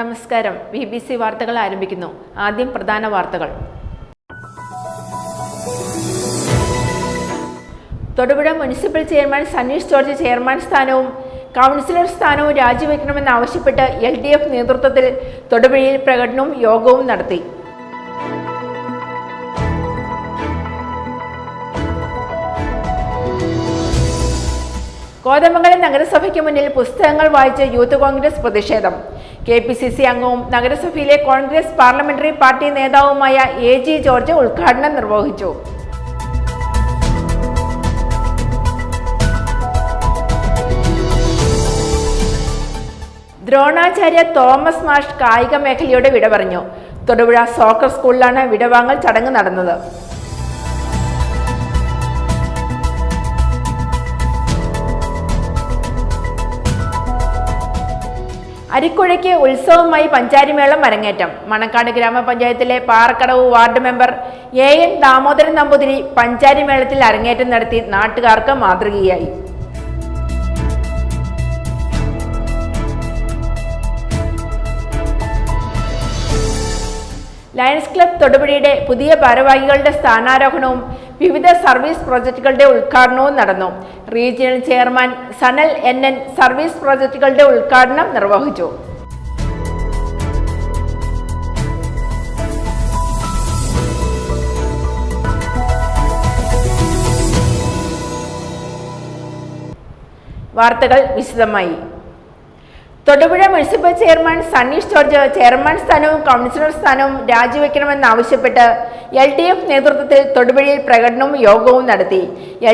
നമസ്കാരം. BBC വാർത്തകൾ ആരംഭിക്കുന്നു. ആദ്യം പ്രധാന വാർത്തകൾ. Thodupuzha municipal chairman Saneesh George chairman സ്ഥാനവും കൗൺസിലർ സ്ഥാനവും രാജിവെക്കണമെന്നാവശ്യപ്പെട്ട് LDF നേതൃത്വത്തിൽ തൊടുപുഴയിൽ പ്രകടനവും യോഗവും നടത്തി. കോതമംഗലം നഗരസഭയ്ക്ക് മുന്നിൽ പുസ്തകങ്ങൾ വായിച്ച് യൂത്ത് കോൺഗ്രസ് പ്രതിഷേധം. KPCC അംഗവും നഗരസഭയിലെ കോൺഗ്രസ് പാർലമെന്ററി പാർട്ടി നേതാവുമായ AG ജോർജ് ഉദ്ഘാടനം നിർവഹിച്ചു. ദ്രോണാചാര്യ തോമസ് മാഷ് കായിക മേഖലയോട് വിട പറഞ്ഞു. തൊടുപുഴ സോക്കർ സ്കൂളിലാണ് വിടവാങ്ങൽ ചടങ്ങ് നടന്നത്. അരിക്കുഴയ്ക്ക് ഉത്സവമായി പഞ്ചാരിമേളം അരങ്ങേറ്റം. മണക്കാട് ഗ്രാമപഞ്ചായത്തിലെ Parakkadavu ward member AN Damodaran Namboothiri പഞ്ചാരിമേളത്തിൽ അരങ്ങേറ്റം നടത്തി നാട്ടുകാർക്ക് മാതൃകയായി. ലയൺസ് ക്ലബ് തൊടുപുഴയുടെ പുതിയ ഭാരവാഹികളുടെ സ്ഥാനാരോഹണവും വിവിധ സർവീസ് പ്രോജക്റ്റുകളുടെ ഉദ്ഘാടനവും നടന്നു. Regional chairman Sanal NN service പ്രോജക്റ്റുകളുടെ ഉദ്ഘാടനം നിർവഹിച്ചു. വാർത്തകൾ വിശദമായി. Thodupuzha municipal chairman Saneesh George chairman സ്ഥാനവും കൗൺസിലർ സ്ഥാനവും രാജിവെക്കണമെന്നാവശ്യപ്പെട്ട് LDF നേതൃത്വത്തിൽ തൊടുപുഴയിൽ പ്രകടനവും യോഗവും നടത്തി.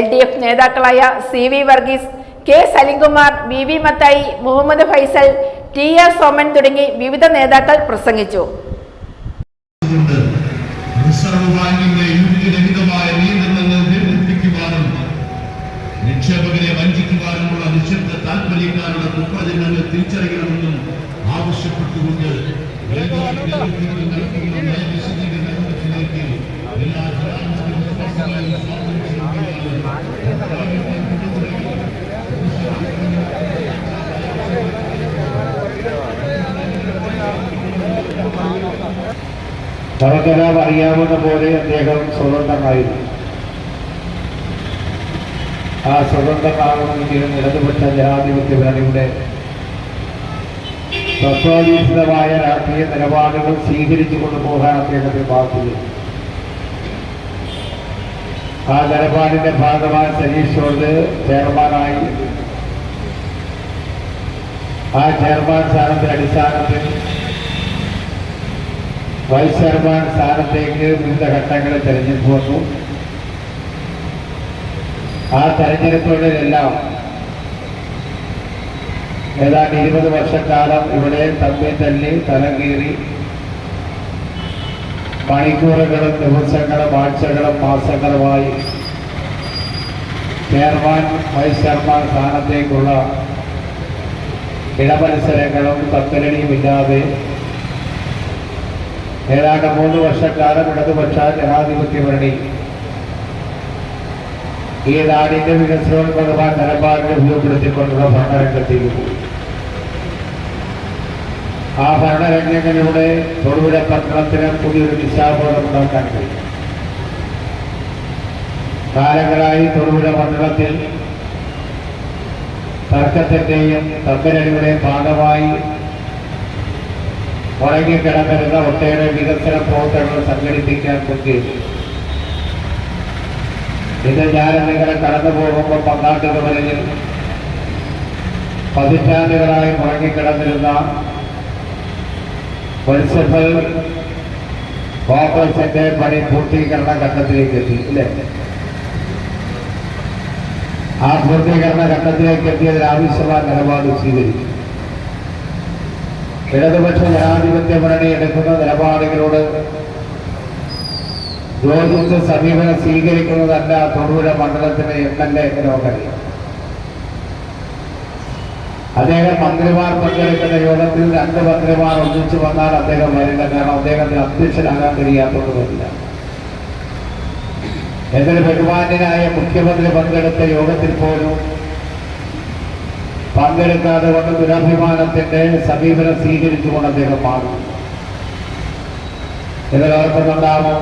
LDF നേതാക്കളായ CV Varghese, K Salim Kumar, VV Mathai, Muhammad Faisal, TR Soman തുടങ്ങി വിവിധ നേതാക്കൾ പ്രസംഗിച്ചു. നിക്ഷേപകരെ വഞ്ചിക്കുവാനുമുള്ള നിശബ്ദ താൽപര്യക്കാരുടെ കുപ്രചരണങ്ങൾ തിരിച്ചറിയണമെന്നും ആവശ്യപ്പെട്ടുകൊണ്ട് നമുക്കെല്ലാം അറിയാവുന്ന പോലെ അദ്ദേഹം സ്വതന്ത്രമായിരുന്നു. ആ സ്വതന്ത്രമാകണമെങ്കിലും ഇടതുപക്ഷ ജനാധിപത്യ മുന്നണിയുടെ തത്വാധീഷ്ഠിതമായ രാഷ്ട്രീയ നിലപാടുകൾ സ്വീകരിച്ചു കൊണ്ടുപോകാൻ അദ്ദേഹത്തിന് ബാധ്യത. ആ നിലപാടിന്റെ ഭാഗമായി സനീഷ് ജോർജ് ചെയർമാനായി ആ ചെയർമാൻ സ്ഥാനത്തിന്റെ അടിസ്ഥാനത്തിൽ വൈസ് ചെയർമാൻ സ്ഥാനത്തേക്ക് വിവിധ ഘട്ടങ്ങളിൽ തെരഞ്ഞെടുപ്പ് വന്നു. ആ തെരഞ്ഞെടുപ്പുകളിലെല്ലാം ഏതാണ്ട് 20 വർഷക്കാലം ഇവിടെ തമ്മിൽ തല്ലി തലം കീറി മണിക്കൂറുകളും ദിവസങ്ങളും ആഴ്ചകളും മാസങ്ങളുമായി ചെയർമാൻ വൈസ് ചെയർമാൻ സ്ഥാനത്തേക്കുള്ള ഇടമത്സരങ്ങളും തത്തലടിയുമില്ലാതെ ഏതാണ്ട് 3 വർഷക്കാലം ഇടതുപക്ഷ ജനാധിപത്യ മുന്നണി ഈ നാടിന്റെ വികസനോന്മുഖമായ നിലപാടിനെ ഉപയോഗപ്പെടുത്തിക്കൊണ്ടുള്ള ഭരണരംഗത്തേക്ക് പോയി. ആ ഭരണരംഗങ്ങളിലൂടെ തൊടുപുഴ പട്ടണത്തിന് പുതിയൊരു ദിശാബോധം ഉണ്ടാക്കാൻ കഴിയും. കാലങ്ങളായി തൊടുപുഴ പട്ടണത്തിൽ തർക്കത്തിന്റെയും തമ്മിലടിയുടെയും ഭാഗമായി മുടങ്ങിക്കിടന്നിരുന്ന ഒട്ടേറെ വികസന പ്രവർത്തനങ്ങൾ സംഘടിപ്പിക്കാൻ മുൻകൈ. ഇത് ഞാൻ നിങ്ങളെ കടന്നു പോകുമ്പോൾ പങ്കാട്ടുകവലയിൽ പതിറ്റാണ്ടുകളായി മുടങ്ങിക്കിടന്നിരുന്ന മുനിസിപ്പൽ കോംപ്ലക്സിന്റെ പണി പൂർത്തീകരണ ഘട്ടത്തിലേക്ക് എത്തി ഇല്ലേ? ആ പൂർത്തീകരണ ഘട്ടത്തിലേക്ക് എത്തിയതിനാവശ്യമായ നിലപാട് സ്വീകരിച്ചു. ഇടതുപക്ഷ ജനാധിപത്യ മുന്നണി എടുക്കുന്ന നിലപാടുകളോട് യോജിച്ച സമീപനം സ്വീകരിക്കുന്നതല്ല തൊടുപുഴ മണ്ഡലത്തിലെ MLA നമുക്കറിയാം. അദ്ദേഹം മന്ത്രിമാർ പങ്കെടുക്കുന്ന യോഗത്തിൽ 2 മന്ത്രിമാർ ഒന്നിച്ചു വന്നാൽ അദ്ദേഹം വരില്ല. കാരണം അദ്ദേഹത്തിന് അധ്യക്ഷനാകാൻ കഴിയാത്തതുമില്ല. എന്നാൽ ബഹുമാന്യനായ മുഖ്യമന്ത്രി പങ്കെടുത്ത യോഗത്തിൽ പോലും പങ്കെടുക്കാതെ കൊണ്ട് ദുരഭിമാനത്തിന്റെ സമീപനം സ്വീകരിച്ചുകൊണ്ട് അദ്ദേഹം മാറി. ഇതിൽ ഓർക്കുന്നുണ്ടാവും,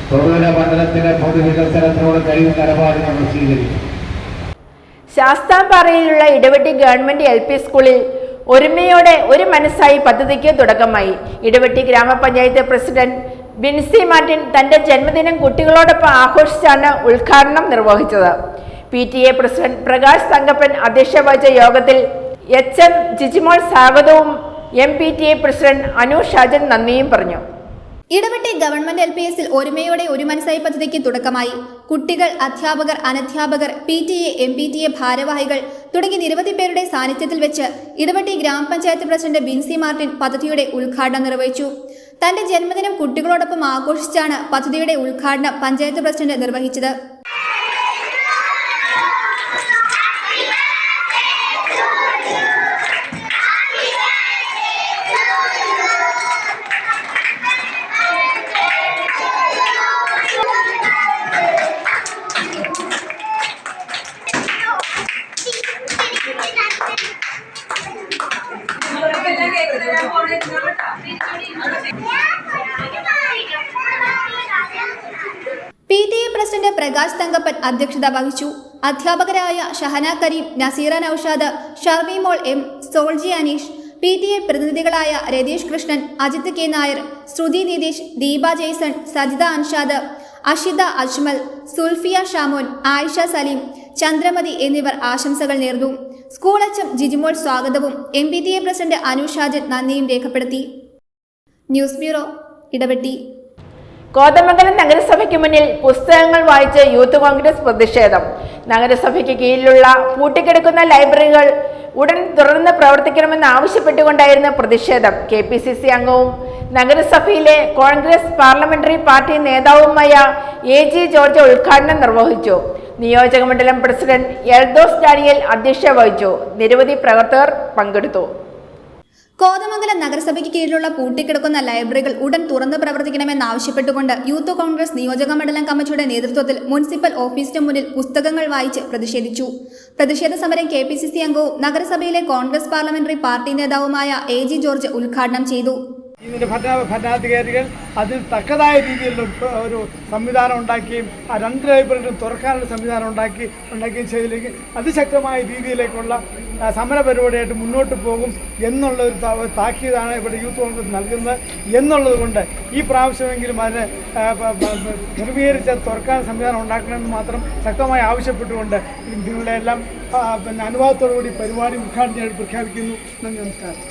തൊടുപുഴ മണ്ഡലത്തിലെ പൊതുവികസനത്തിനോട് കഴിയുന്ന നിലപാട് നമ്മൾ സ്വീകരിക്കും. ശാസ്താംപാറയിലുള്ള ഇടവെട്ടി ഗവൺമെന്റ് LP സ്കൂളിൽ ഒരുമയോടെ ഒരു മനസ്സായി പദ്ധതിക്ക് തുടക്കമായി. ഇടവെട്ടി ഗ്രാമപഞ്ചായത്ത് പ്രസിഡന്റ് ബിൻസി മാർട്ടിൻ തന്റെ ജന്മദിനം കുട്ടികളോടൊപ്പം ആഘോഷിച്ചാണ് ഉദ്ഘാടനം നിർവഹിച്ചത്. PTA പ്രസിഡന്റ് പ്രകാശ് തങ്കപ്പൻ അധ്യക്ഷത വഹിച്ച യോഗത്തിൽ HM ജിജിമോൾ സ്വാഗതവും MPTA പ്രസിഡന്റ് അനു ഷാജൻ നന്ദിയും പറഞ്ഞു. ഇടവെട്ടി ഗവൺമെന്റ് LPSൽ ഒരുമയോടെ ഒരു മനസ്സായി പദ്ധതിക്ക് തുടക്കമായി. കുട്ടികൾ, അധ്യാപകർ, അനധ്യാപകർ, PTA, MPTA ഭാരവാഹികൾ തുടങ്ങി നിരവധി പേരുടെ സാന്നിധ്യത്തിൽ വെച്ച് ഇടവെട്ടി ഗ്രാമപഞ്ചായത്ത് പ്രസിഡന്റ് ബിൻസി മാർട്ടിൻ പദ്ധതിയുടെ ഉദ്ഘാടനം നിർവഹിച്ചു. തന്റെ ജന്മദിനം കുട്ടികളോടൊപ്പം ആഘോഷിച്ചാണ് പദ്ധതിയുടെ ഉദ്ഘാടനം പഞ്ചായത്ത് പ്രസിഡന്റ് നിർവഹിച്ചത്. PTA പ്രസിഡന്റ് പ്രകാശ് തങ്കപ്പൻ അധ്യക്ഷത വഹിച്ചു. അധ്യാപകരായ ഷഹന കരീം, നസീറ നൌഷാദ്, ഷർമി മോൾ M, സോൾജി അനീഷ്, PTA പ്രതിനിധികളായ രതീഷ് കൃഷ്ണൻ, അജിത് K നായർ, ശ്രുതി നിതീഷ്, ദീപ ജെയ്സൺ, സജിത അൻഷാദ്, അഷിത അജ്മൽ, സുൽഫിയ ഷാമോൻ, ആയിഷ സലീം, ചന്ദ്രമതി എന്നിവർ ആശംസകൾ നേർന്നു. സ്കൂൾ HM ജിജിമോൾ സ്വാഗതവും MPTA പ്രസിഡന്റ് അനു ഷാജൻ നന്ദിയും രേഖപ്പെടുത്തി. News bureau, Idavetti. കോതമംഗലം നഗരസഭയ്ക്ക് മുന്നിൽ പുസ്തകങ്ങൾ വായിച്ച് യൂത്ത് കോൺഗ്രസ് പ്രതിഷേധം. നഗരസഭയ്ക്ക് കീഴിലുള്ള പൂട്ടിക്കിടക്കുന്ന ലൈബ്രറികൾ ഉടൻ തുറന്ന് പ്രവർത്തിക്കണമെന്ന് ആവശ്യപ്പെട്ടുകൊണ്ടായിരുന്നു പ്രതിഷേധം. KPCC അംഗവും നഗരസഭയിലെ കോൺഗ്രസ് പാർലമെന്ററി പാർട്ടി നേതാവുമായ AG ജോർജ് ഉദ്ഘാടനം നിർവഹിച്ചു. നിയോജകമണ്ഡലം പ്രസിഡന്റ് എൽദോസ് ഡാനിയൽ അധ്യക്ഷത വഹിച്ചു. നിരവധി പ്രവർത്തകർ പങ്കെടുത്തു. കോതമംഗലം നഗരസഭയ്ക്ക് കീഴിലുള്ള പൂട്ടിക്കിടക്കുന്ന ലൈബ്രറികൾ ഉടൻ തുറന്ന് പ്രവർത്തിക്കണമെന്നാവശ്യപ്പെട്ടുകൊണ്ട് യൂത്ത് കോൺഗ്രസ് നിയോജക മണ്ഡലം കമ്മിറ്റിയുടെ നേതൃത്വത്തിൽ മുനിസിപ്പൽ ഓഫീസിന് മുന്നിൽ പുസ്തകങ്ങൾ വായിച്ച് പ്രതിഷേധിച്ചു. പ്രതിഷേധ സമരം KPCC അംഗവും നഗരസഭയിലെ കോൺഗ്രസ് പാർലമെന്ററി പാർട്ടി നേതാവുമായ AG ജോർജ് ഉദ്ഘാടനം ചെയ്തു. ഇതിൻ്റെ ഭരണാധികാരികൾ അതിൽ തക്കതായ രീതിയിലുള്ള ഒരു സംവിധാനം ഉണ്ടാക്കുകയും ആ 2 ലൈബ്രറികളും തുറക്കാനുള്ള സംവിധാനം ഉണ്ടാക്കുകയും ചെയ്തില്ലെങ്കിൽ അതിശക്തമായ രീതിയിലേക്കുള്ള സമര പരിപാടിയായിട്ട് മുന്നോട്ട് പോകും എന്നുള്ള ഒരു താക്കീതാണ് ഇവിടെ യൂത്ത് കോൺഗ്രസ് നൽകുന്നത് എന്നുള്ളത് കൊണ്ട് ഈ പ്രാവശ്യമെങ്കിലും അതിനെ ക്രമീകരിച്ച് തുറക്കാൻ സംവിധാനം ഉണ്ടാക്കണമെന്ന് മാത്രം ശക്തമായി ആവശ്യപ്പെട്ടുകൊണ്ട് നിങ്ങളുടെ എല്ലാം അനുവാദത്തോടുകൂടി പരിപാടി ഉദ്ഘാടനം ചെയ്ത് പ്രഖ്യാപിക്കുന്നു. നന്ദി, നമസ്കാരം.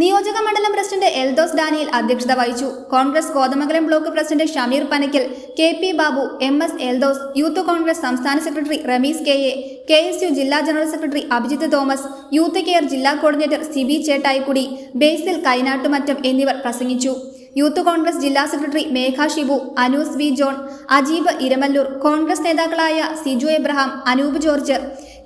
നിയോജക മണ്ഡലം പ്രസിഡന്റ് എൽദോസ് ഡാനിയൽ അധ്യക്ഷത വഹിച്ചു. Congress Kothamangalam block president Shameer Panakkal, KP Babu, MS Eldhose, youth Congress സംസ്ഥാന സെക്രട്ടറി റമീസ് KA, KSU ജില്ലാ general secretary Abhijith Thomas, youth care ജില്ലാ കോർഡിനേറ്റർ സിബി ചേട്ടായിക്കുടി, ബേസിൽ കൈനാട്ടുമറ്റം എന്നിവർ പ്രസംഗിച്ചു. യൂത്ത് കോൺഗ്രസ് ജില്ലാ സെക്രട്ടറി മേഘ ഷിബു, അനൂസ് V ജോൺ, അജീബ് ഇരമല്ലൂർ, കോൺഗ്രസ് നേതാക്കളായ സിജു എബ്രഹാം, അനൂപ് ജോർജ്,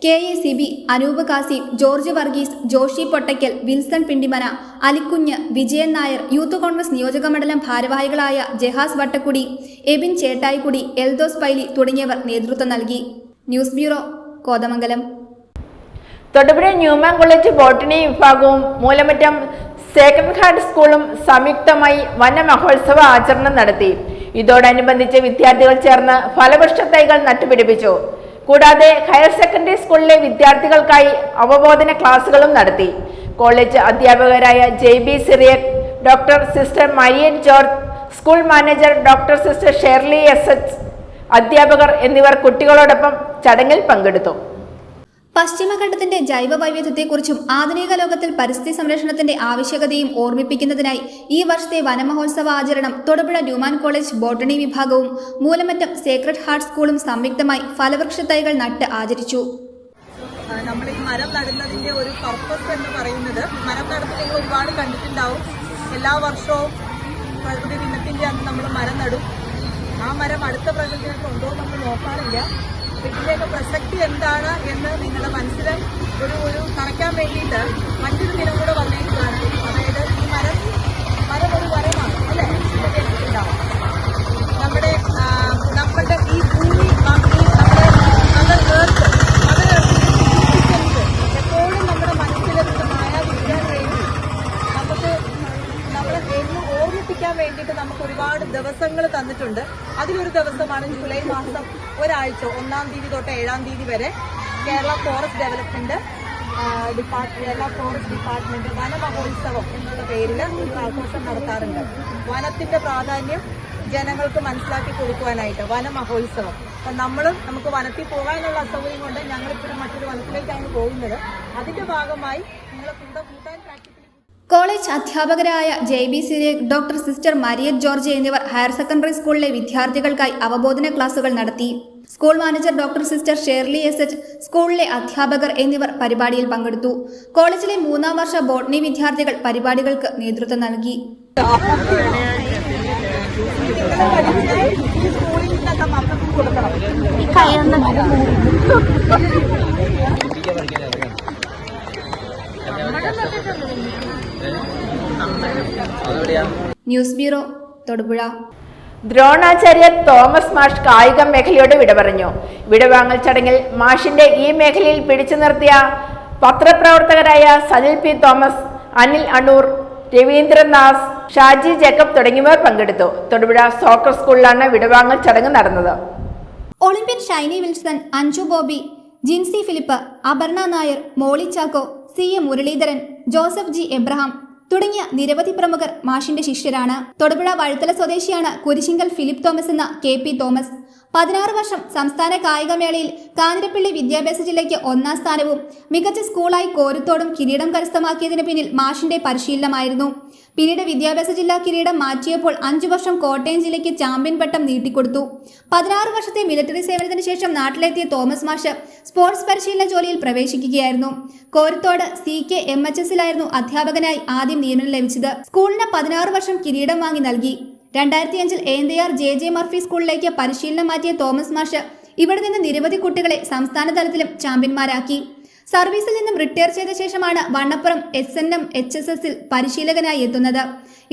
KA സിബി, അനൂപ് കാസിം, ജോർജ് വർഗീസ്, ജോഷി പൊട്ടയ്ക്കൽ, വിൽസൺ പിണ്ടിമന, അലിക്കുഞ്ഞ്, വിജയൻ നായർ, യൂത്ത് കോൺഗ്രസ് നിയോജക മണ്ഡലം ഭാരവാഹികളായ ജഹാസ് വട്ടക്കുടി, എബിൻ ചേട്ടായിക്കുടി, എൽദോസ് പൈലി തുടങ്ങിയവർ നേതൃത്വം നൽകി. News bureau, Kothamangalam. Thodupuzha Newman college botany വിഭാഗവും മൂലമറ്റം സേക്രഡ് ഹാർട്ട് സ്കൂളും സംയുക്തമായി വനമഹോത്സവ ആചരണം നടത്തി. ഇതോടനുബന്ധിച്ച് വിദ്യാർത്ഥികൾ ചേർന്ന് ഫലവൃക്ഷ തൈകൾ നട്ടുപിടിപ്പിച്ചു. കൂടാതെ ഹയർ സെക്കൻഡറി സ്കൂളിലെ വിദ്യാർത്ഥികൾക്കായി അവബോധന ക്ലാസുകളും നടത്തി. കോളേജ് അധ്യാപകരായ JB Cyriac, doctor sister Marian George, school manager doctor sister Shirley SH, അധ്യാപകർ എന്നിവർ കുട്ടികളോടൊപ്പം ചടങ്ങിൽ പങ്കെടുത്തു. പശ്ചിമഘട്ടത്തിന്റെ ജൈവ വൈവിധ്യത്തെക്കുറിച്ചും ആധുനിക ലോകത്തിൽ പരിസ്ഥിതി സംരക്ഷണത്തിന്റെ ആവശ്യകതയും ഓർമ്മിപ്പിക്കുന്നതിനായി ഈ വർഷത്തെ വനമഹോത്സവ ആചരണം തൊടുപുഴ ന്യൂമാൻ കോളേജ് ബോട്ടണി വിഭാഗവും മൂലമറ്റം സേക്രഡ് ഹാർട്ട് സ്കൂളും സംയുക്തമായി ഫലവൃക്ഷ തൈകൾ നട്ട് ആചരിച്ചു. നമ്മൾ ഈ മരം നടുന്നതിന്റെ ഒരു പർപ്പസ് എന്ന് പറയുന്നത്, മരം നടുന്നത് നിങ്ങൾ ഒരുപാട് കണ്ടിട്ടുണ്ടാവും. എല്ലാ വർഷവും പ്രകൃതി ദിനത്തിന്റെ അന്ന് നമ്മൾ മരം നടും. ആ മരം അടുത്ത പ്രകൃതി ദിനത്തിൽ ഉണ്ടോ നമ്മൾ നോക്കാറില്ല. ഇതിന്റെയൊക്കെ പ്രസക്തി എന്താണ് എന്ന് നിങ്ങളുടെ മനസ്സിൽ ഒരു തറയ്ക്കാൻ വേണ്ടിയിട്ട് മറ്റൊരു ദിനം കൂടെ വന്നേക്കുകയാണ്. അതായത് ഈ മരം ഒരു വരമാണ്, അല്ലേ? ഉണ്ടാവും നമ്മളുടെ ഈ ഭൂമി, നമ്മുടെ എപ്പോഴും ദിവസങ്ങൾ തന്നിട്ടുണ്ട്. അതിലൊരു ദിവസമാണ് ജൂലൈ മാസം ഒരാഴ്ച 1-ാം തീയതി തൊട്ട് 7-ാം തീയതി വരെ Kerala forest development Kerala forest department Vanamahotsavam എന്നുള്ള പേരിൽ ഒരു ആഘോഷം നടത്താറുണ്ട്. വനത്തിന്റെ പ്രാധാന്യം ജനങ്ങൾക്ക് മനസ്സിലാക്കി കൊടുക്കുവാനായിട്ട് വനമഹോത്സവം. അപ്പം നമുക്ക് വനത്തിൽ പോകാനുള്ള അസൗകര്യം കൊണ്ട് ഞങ്ങളിപ്പോഴും മറ്റൊരു വനത്തിലേക്കാണ് പോകുന്നത്. അതിന്റെ ഭാഗമായി നിങ്ങളെ കൂട്ടാൻ പ്രാക്ടിക്കലി കോളേജ് അധ്യാപകരായ JB Sirekh, doctor sister Mariet George എന്നിവർ ഹയർ സെക്കൻഡറി സ്കൂളിലെ വിദ്യാർത്ഥികൾക്കായി അവബോധന ക്ലാസുകൾ നടത്തി. School manager doctor sister Shirley SH, സ്കൂളിലെ അധ്യാപകർ എന്നിവർ പരിപാടിയിൽ പങ്കെടുത്തു. കോളേജിലെ 3-ാം വർഷ ബോട്ടണി വിദ്യാർത്ഥികൾ പരിപാടികൾക്ക് നേതൃത്വം നൽകി. News bureau, Thodupuzha. Dronacharya Thomas മാഷ് കായിക മേഖലയോട് വിട പറഞ്ഞു. വിടവാങ്ങൽ ചടങ്ങിൽ മാഷിന്റെ ഈ മേഖലയിൽ പിടിച്ചു നിർത്തിയ പത്രപ്രവർത്തകരായ Sanil P. Thomas, Anil Anoor, Ravindranath, Shaji Jacob തുടങ്ങിയവർ പങ്കെടുത്തു. തൊടുപുഴ സോക്കർ സ്കൂളിലാണ് വിടവാങ്ങൽ ചടങ്ങ് നടന്നത്. Olympian Shiny Wilson, Anju Bobby, Jincy Philip, Aparna Nair, Molly Chacko, CA Muraleedharan, Joseph G. Abraham തുടങ്ങിയ നിരവധി പ്രമുഖർ മാഷിന്റെ ശിഷ്യരാണ്. തൊടുപുഴ വഴുത്തല സ്വദേശിയാണ് കുരിശിങ്കൽ ഫിലിപ്പ് തോമസ് എന്ന KP തോമസ്. 16 വർഷം സംസ്ഥാന കായികമേളയിൽ കാഞ്ഞിരപ്പള്ളി വിദ്യാഭ്യാസ ജില്ലയ്ക്ക് 1-ാം സ്ഥാനവും മികച്ച സ്കൂളായി കോരുത്തോടും കിരീടം കരസ്ഥമാക്കിയതിന് പിന്നിൽ മാഷിന്റെ പരിശീലനമായിരുന്നു. പിന്നീട് വിദ്യാഭ്യാസ ജില്ലാ കിരീടം മാറ്റിയപ്പോൾ 5 വർഷം കോട്ടയം ജില്ലയ്ക്ക് ചാമ്പ്യൻ പട്ടം നീട്ടിക്കൊടുത്തു. 16 വർഷത്തെ മിലിറ്ററി സേവനത്തിന് ശേഷം നാട്ടിലെത്തിയ തോമസ് മാഷ് സ്പോർട്സ് പരിശീലന ജോലിയിൽ പ്രവേശിക്കുകയായിരുന്നു. കോരുത്തോട് CK MHSലായിരുന്നു അധ്യാപകനായി ആദ്യം നിയമനം ലഭിച്ചത്. സ്കൂളിന് 16 വർഷം കിരീടം വാങ്ങി നൽകി. 2005-ൽ ANDR JJ മർഫി സ്കൂളിലേക്ക് പരിശീലനം മാറ്റിയ തോമസ് മാഷ് ഇവിടെ നിന്ന് നിരവധി കുട്ടികളെ സംസ്ഥാന തലത്തിലും ചാമ്പ്യന്മാരാക്കി. സർവീസിൽ നിന്നും റിട്ടയർ ചെയ്ത ശേഷമാണ് വണ്ണപ്പുറം SNM HSSൽ പരിശീലകനായി എത്തുന്നത്.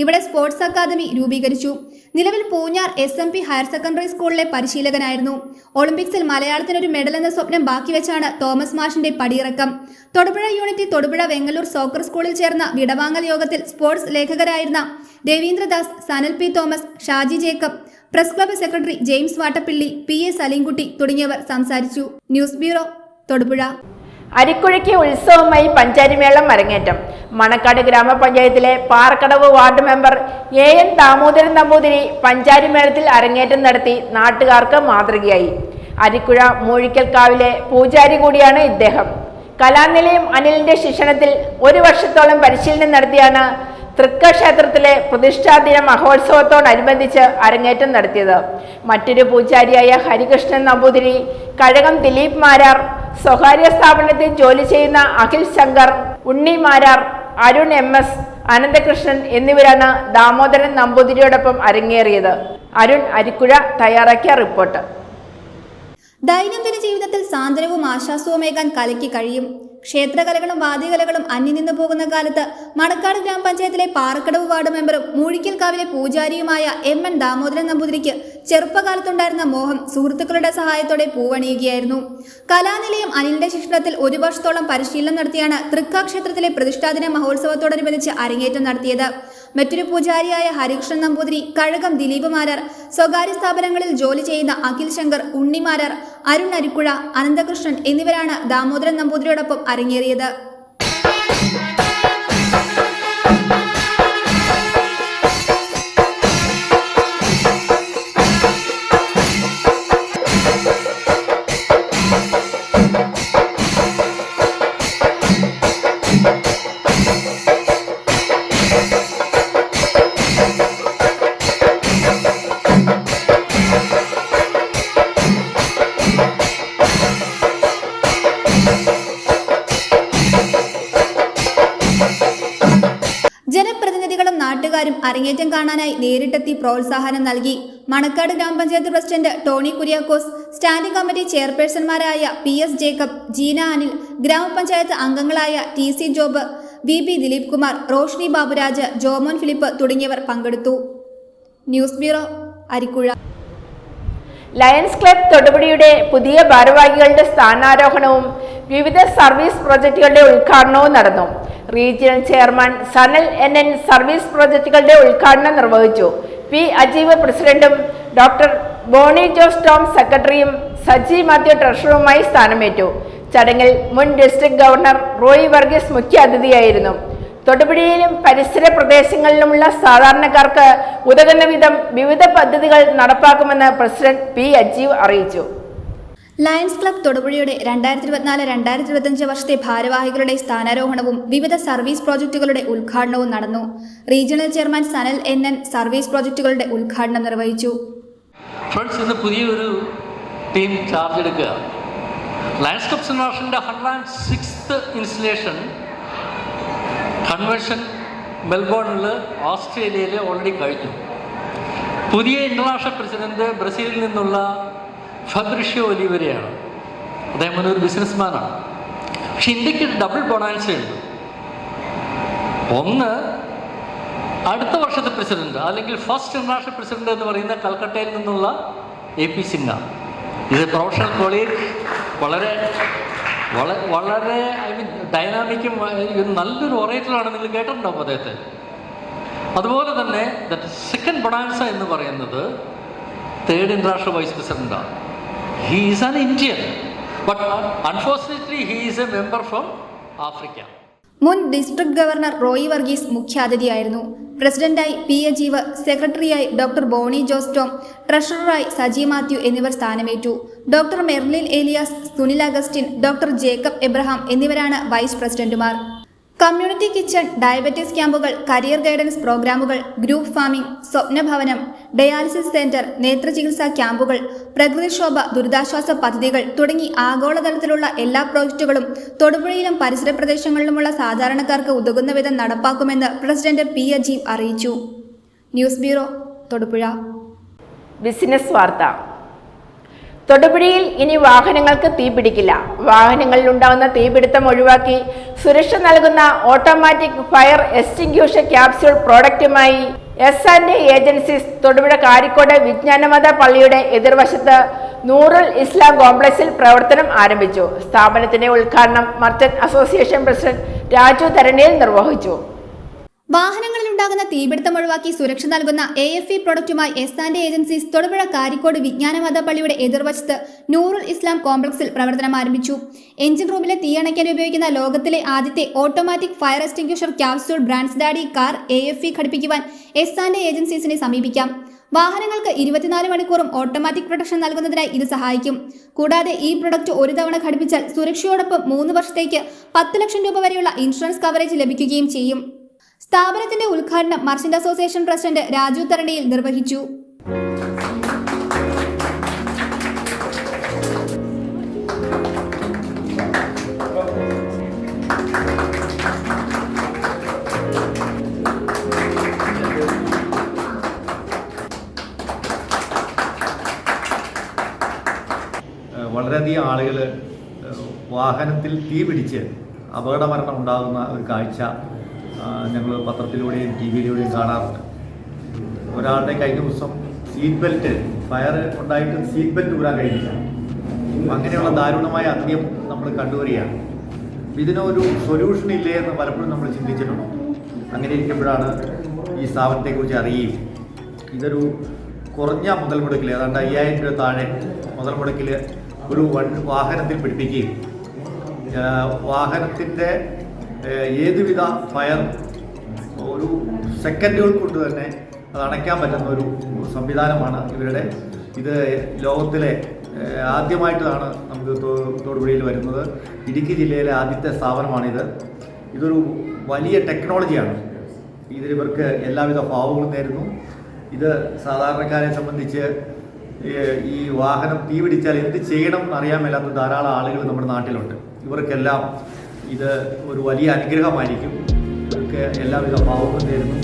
ഇവിടെ സ്പോർട്സ് അക്കാദമി രൂപീകരിച്ചു. നിലവിൽ പൂഞ്ഞാർ SMP ഹയർ സെക്കൻഡറി സ്കൂളിലെ പരിശീലകനായിരുന്നു. ഒളിമ്പിക്സിൽ മലയാളത്തിനൊരു മെഡൽ എന്ന സ്വപ്നം ബാക്കി വെച്ചാണ് തോമസ് മാഷിന്റെ പടിയിറക്കം. തൊടുപുഴ യൂണിറ്റി തൊടുപുഴ വെങ്ങല്ലൂർ സോക്കർ സ്കൂളിൽ ചേർന്ന വിടവാങ്ങൽ യോഗത്തിൽ സ്പോർട്സ് ലേഖകരായിരുന്ന Ravindradas, Sanal P. Thomas, Shaji Jacob, press club secretary James Vattappilly, PA Saleemkutty തുടങ്ങിയവർ സംസാരിച്ചു. News bureau, Thodupuzha. അരിക്കുഴയ്ക്ക് ഉത്സവമായി പഞ്ചാരിമേളം അരങ്ങേറ്റം. മണക്കാട് ഗ്രാമപഞ്ചായത്തിലെ Parakkadavu ward member AN Damodaran Namboothiri പഞ്ചാരിമേളത്തിൽ അരങ്ങേറ്റം നടത്തി നാട്ടുകാർക്ക് മാതൃകയായി. അരിക്കുഴ മൂഴിക്കൽക്കാവിലെ പൂജാരി കൂടിയാണ് ഇദ്ദേഹം. കലാനിലയം അനിലിന്റെ ശിക്ഷണത്തിൽ 1 വർഷത്തോളം പരിശീലനം നടത്തിയാണ് തൃക്കക്ഷേത്രത്തിലെ പ്രതിഷ്ഠാദിന മഹോത്സവത്തോടനുബന്ധിച്ച് അരങ്ങേറ്റം നടത്തിയത്. മറ്റൊരു പൂജാരിയായ ഹരികൃഷ്ണൻ നമ്പൂതിരി, കഴകം ദിലീപ് മാരാർ, സ്വകാര്യ സ്ഥാപനത്തിൽ ജോലി ചെയ്യുന്ന അഖിൽ ശങ്കർ, ഉണ്ണി മാരാർ, അരുൺ MS, അനന്തകൃഷ്ണൻ എന്നിവരാണ് ദാമോദരൻ നമ്പൂതിരിയോടൊപ്പം അരങ്ങേറിയത്. അരുൺ അരിക്കുഴ തയ്യാറാക്കിയ റിപ്പോർട്ട്. ദൈനംദിന ജീവിതത്തിൽ സാന്ത്വനവും ആശ്വാസവുമേകാൻ കലയ്ക്ക് കഴിയും. ക്ഷേത്രകലകളും വാദ്യകലകളും അന്യം നിന്നു പോകുന്ന കാലത്ത് മണക്കാട് ഗ്രാമപഞ്ചായത്തിലെ പാറക്കടവ് വാർഡ് മെമ്പറും മൂഴിക്കൽക്കാവിലെ പൂജാരിയുമായ MN ദാമോദരൻ നമ്പൂതിരിക്ക് ചെറുപ്പകാലത്തുണ്ടായിരുന്ന മോഹം സുഹൃത്തുക്കളുടെ സഹായത്തോടെ പൂവണിയുകയായിരുന്നു. കലാനിലയം അനിലിന്റെ ശിക്ഷണത്തിൽ 1 വർഷത്തോളം പരിശീലനം നടത്തിയാണ് തൃക്കാക്ഷേത്രത്തിലെ പ്രതിഷ്ഠാദിന മഹോത്സവത്തോടനുബന്ധിച്ച് അരങ്ങേറ്റം നടത്തിയത്. മറ്റൊരു പൂജാരിയായ ഹരികൃഷ്ണൻ നമ്പൂതിരി, കഴകം ദിലീപ് മാരാർ, സ്വകാര്യ സ്ഥാപനങ്ങളിൽ ജോലി ചെയ്യുന്ന അഖിൽ ശങ്കർ, ഉണ്ണി മാരാർ, അരുൺ അരിക്കുഴ, അനന്തകൃഷ്ണൻ എന്നിവരാണ് ദാമോദരൻ നമ്പൂതിരിയോടൊപ്പം അരങ്ങേറിയത്. ജനപ്രതിനിധികളും നാട്ടുകാരും അരങ്ങേറ്റം കാണാനായി നേരിട്ടെത്തി പ്രോത്സാഹനം നൽകി. Manakkad grama panchayat president Tony Kuriakose, standing committee ചെയർപേഴ്സൺമാരായ PS ജേക്കബ്, ജീന അനിൽ, ഗ്രാമപഞ്ചായത്ത് അംഗങ്ങളായ TC Job, VB Dileep Kumar, Roshni Baburaj, Jomon Philip തുടങ്ങിയവർ പങ്കെടുത്തു. News bureau, Arikkuzha. Lions club തൊടുപുഴയുടെ പുതിയ ഭാരവാഹികളുടെ സ്ഥാനാരോഹണവും വിവിധ സർവീസ് പ്രോജക്റ്റുകളുടെ ഉദ്ഘാടനവും നടന്നു. Regional chairman Sanal NN service പ്രോജക്റ്റുകളുടെ ഉദ്ഘാടനം നിർവഹിച്ചു. പി അജീവ് പ്രസിഡന്റും ഡോക്ടർ ബോണി ജോസ് ടോം സെക്രട്ടറിയും സജി മാത്യു ട്രഷററുമായി സ്ഥാനമേറ്റു. ചടങ്ങിൽ മുൻ ഡിസ്ട്രിക്ട് ഗവർണർ റോയി വർഗീസ് മുഖ്യാതിഥിയായിരുന്നു. തൊടുപുഴയിലും പരിസര പ്രദേശങ്ങളിലുമുള്ള സാധാരണക്കാർക്ക് ഉതകുന്ന വിധം വിവിധ പദ്ധതികൾ നടപ്പാക്കുമെന്ന് പ്രസിഡന്റ് പി അജീവ് അറിയിച്ചു. ലയൺസ് ക്ലബ് തൊടുപുഴയുടെ 2024-2025 വർഷത്തെ ഭാരവാഹികളുടെ സ്ഥാനാരോഹണവും വിവിധ സർവീസ് പ്രോജക്റ്റുകളുടെ ഉദ്ഘാടനവും നടന്നു. Regional chairman Sanal NN service പ്രോജക്റ്റുകളുടെ ഉദ്ഘാടനം നിർവഹിച്ചു. ഫ്രണ്ട്സ്, ഇന്ന് പുതിയൊരു ടീം ചാർജ് എടുക്കുക. ലയൺസ് ക്ലബ് ഇന്റർനാഷണലിന്റെ 106th ഇൻസ്റ്റലേഷൻ കൺവെൻഷൻ മെൽബോണിൽ ഓസ്ട്രേലിയയിൽ ഓൾറെഡി കഴിഞ്ഞു. പുതിയ ഇന്റർനാഷണൽ പ്രസിഡന്റ് ബ്രസീലിൽ നിന്നുള്ള ഫബ്രിഷ്യോ ഒലിവരെയാണ്. അദ്ദേഹം ഒരു ബിസിനസ്മാനാണ്. പക്ഷെ ഇന്ത്യക്ക് ഡബിൾ ബൊണാൻസ ഉണ്ട്. ഒന്ന്, അടുത്ത വർഷത്തെ പ്രസിഡന്റ് അല്ലെങ്കിൽ ഫസ്റ്റ് ഇന്റർനാഷണൽ പ്രസിഡന്റ് എന്ന് പറയുന്ന കൽക്കട്ടയിൽ നിന്നുള്ള AP സിംഗ. ഇത് പ്രൊഫഷണൽ കൊളീഗ്, വളരെ ഡൈനാമിക്കും നല്ലൊരു ഒറേറ്ററാണ്. നിങ്ങൾ കേട്ടിട്ടുണ്ടാവും അദ്ദേഹത്തെ. അതുപോലെ തന്നെ സെക്കൻഡ് ബൊണാൻസ എന്ന് പറയുന്നത് തേർഡ് ഇന്റർനാഷണൽ വൈസ് പ്രസിഡന്റാണ്. He is an Indian, but unfortunately he is a member from Africa. മുൻ ഡിസ്ട്രിക്ട് ഗവർണർ റോയി വർഗീസ് മുഖ്യാതിഥിയായിരുന്നു. പ്രസിഡന്റായി പി അജീവ്, സെക്രട്ടറിയായി ഡോക്ടർ ബോണി ജോസ് ടോം, ട്രഷററായി സജി മാത്യു എന്നിവർ സ്ഥാനമേറ്റു. Doctor Merlin Elias, Sunil Augustine, doctor Jacob Abraham എന്നിവരാണ് vice പ്രസിഡന്റുമാർ. കമ്മ്യൂണിറ്റി കിച്ചൺ, ഡയബറ്റീസ് ക്യാമ്പുകൾ, കരിയർ ഗൈഡൻസ് പ്രോഗ്രാമുകൾ, ഗ്രൂപ്പ് ഫാമിംഗ്, സ്വപ്നഭവനം, ഡയാലിസിസ് സെന്റർ, നേത്രചികിത്സാ ക്യാമ്പുകൾ, പ്രകൃതിക്ഷോഭ ദുരിതാശ്വാസ പദ്ധതികൾ തുടങ്ങി ആഗോളതലത്തിലുള്ള എല്ലാ പ്രോജക്റ്റുകളും തൊടുപുഴയിലും പരിസര പ്രദേശങ്ങളിലുമുള്ള സാധാരണക്കാർക്ക് ഉതകുന്ന വിധം നടപ്പാക്കുമെന്ന് പ്രസിഡന്റ് പി അജീവ് അറിയിച്ചു. News bureau, Thodupuzha. ബിസിനസ് വാർത്ത. തൊടുപുഴയിൽ ഇനി വാഹനങ്ങൾക്ക് തീപിടിക്കില്ല. വാഹനങ്ങളിൽ ഉണ്ടാകുന്ന തീപിടുത്തം ഒഴിവാക്കി സുരക്ഷ നൽകുന്ന ഓട്ടോമാറ്റിക് ഫയർ എക്സ്റ്റിംഗ്വിഷർ ക്യാപ്സ്യൂൾ പ്രോഡക്റ്റുമായി S&A ഏജൻസീസ് തൊടുപുഴ കാരിക്കോട് വിജ്ഞാനമത പള്ളിയുടെ എതിർവശത്ത് നൂറുൽ ഇസ്ലാം കോംപ്ലക്സിൽ പ്രവർത്തനം ആരംഭിച്ചു. സ്ഥാപനത്തിന്റെ ഉദ്ഘാടനം merchant association president Raju Tharaniyil നിർവഹിച്ചു. വാഹനങ്ങളിൽ ഉണ്ടാകുന്ന തീപിടുത്തം ഒഴിവാക്കി സുരക്ഷ നൽകുന്ന AFE പ്രൊഡക്റ്റുമായി S&A ഏജൻസീസ് തൊടുപുഴ കാരിക്കോട് വിജ്ഞാനമത പള്ളിയുടെ എതിർവശത്ത് നൂറുൽ ഇസ്ലാം കോംപ്ലക്സിൽ പ്രവർത്തനം ആരംഭിച്ചു. എഞ്ചിൻ റൂമിലെ തീയണയ്ക്കാൻ ഉപയോഗിക്കുന്ന ലോകത്തിലെ ആദ്യത്തെ automatic fire extinguisher capsule brands daddy car AFE ഘടിപ്പിക്കുവാൻ S&A ഏജൻസീസിനെ സമീപിക്കാം. വാഹനങ്ങൾക്ക് 24 മണിക്കൂറും ഓട്ടോമാറ്റിക് പ്രൊട്ടക്ഷൻ നൽകുന്നതിനായി ഇത് സഹായിക്കും. കൂടാതെ ഈ പ്രൊഡക്റ്റ് ഒരു തവണ ഘടിപ്പിച്ചാൽ സുരക്ഷയോടൊപ്പം 3 വർഷത്തേക്ക് 10 ലക്ഷം രൂപ വരെയുള്ള ഇൻഷുറൻസ് കവറേജ് ലഭിക്കുകയും ചെയ്യും. സ്ഥാപനത്തിന്റെ ഉദ്ഘാടനം merchant association president Raju Tharaniyil നിർവഹിച്ചു. വളരെയധികം ആളുകൾ വാഹനത്തിൽ തീ പിടിച്ച് അപകടമരണം ഉണ്ടാകുന്ന ഒരു കാഴ്ച ഞങ്ങൾ പത്രത്തിലൂടെയും TV-യിലൂടെയും കാണാറുണ്ട്. ഒരാളുടെ കഴിഞ്ഞ ദിവസം സീറ്റ് ബെൽറ്റ് ഫയർ ഉണ്ടായിട്ട് സീറ്റ് ബെൽറ്റ് ഊരാൻ കഴിഞ്ഞില്ല. അങ്ങനെയുള്ള ദാരുണമായ അന്ത്യം നമ്മൾ കണ്ടുവരികയാണ്. ഇതിനൊരു സൊല്യൂഷൻ ഇല്ലേ എന്ന് പലപ്പോഴും നമ്മൾ ചിന്തിച്ചിട്ടുണ്ട്. അങ്ങനെ ഇരിക്കുമ്പോഴാണ് ഈ സ്ഥാപനത്തെക്കുറിച്ച് അറിയുകയും ഇതൊരു കുറഞ്ഞ മുതൽ മുടക്കിൽ ഏതാണ്ട് 5000 രൂപ താഴെ മുതൽ മുടക്കിൽ ഒരു വാഹനത്തിൽ പിടിപ്പിക്കുകയും വാഹനത്തിൻ്റെ ഏതുവിധ ഫയർ ഒരു സെക്കൻഡുകൾ കൊണ്ട് തന്നെ അത് അണയ്ക്കാൻ പറ്റുന്ന ഒരു സംവിധാനമാണ് ഇവരുടെ. ഇത് ലോകത്തിലെ ആദ്യമായിട്ടാണ് നമുക്ക് തൊടുപുഴയിൽ വരുന്നത്. ഇടുക്കി ജില്ലയിലെ ആദ്യത്തെ സ്ഥാപനമാണിത്. ഇതൊരു വലിയ ടെക്നോളജിയാണ്. ഇവർക്ക് എല്ലാവിധ ഭാവങ്ങളും നേരുന്നു. ഇത് സാധാരണക്കാരെ സംബന്ധിച്ച് ഈ വാഹനം തീ പിടിച്ചാൽ എന്ത് ചെയ്യണം എന്നറിയാൻ മേലാത്ത ധാരാളം ആളുകൾ നമ്മുടെ നാട്ടിലുണ്ട്. ഇവർക്കെല്ലാം ഇത് ഒരു വലിയ അനുഗ്രഹമായിരിക്കും. ഇവർക്ക് എല്ലാവിധ ഭാവങ്ങളും നേരുന്നു.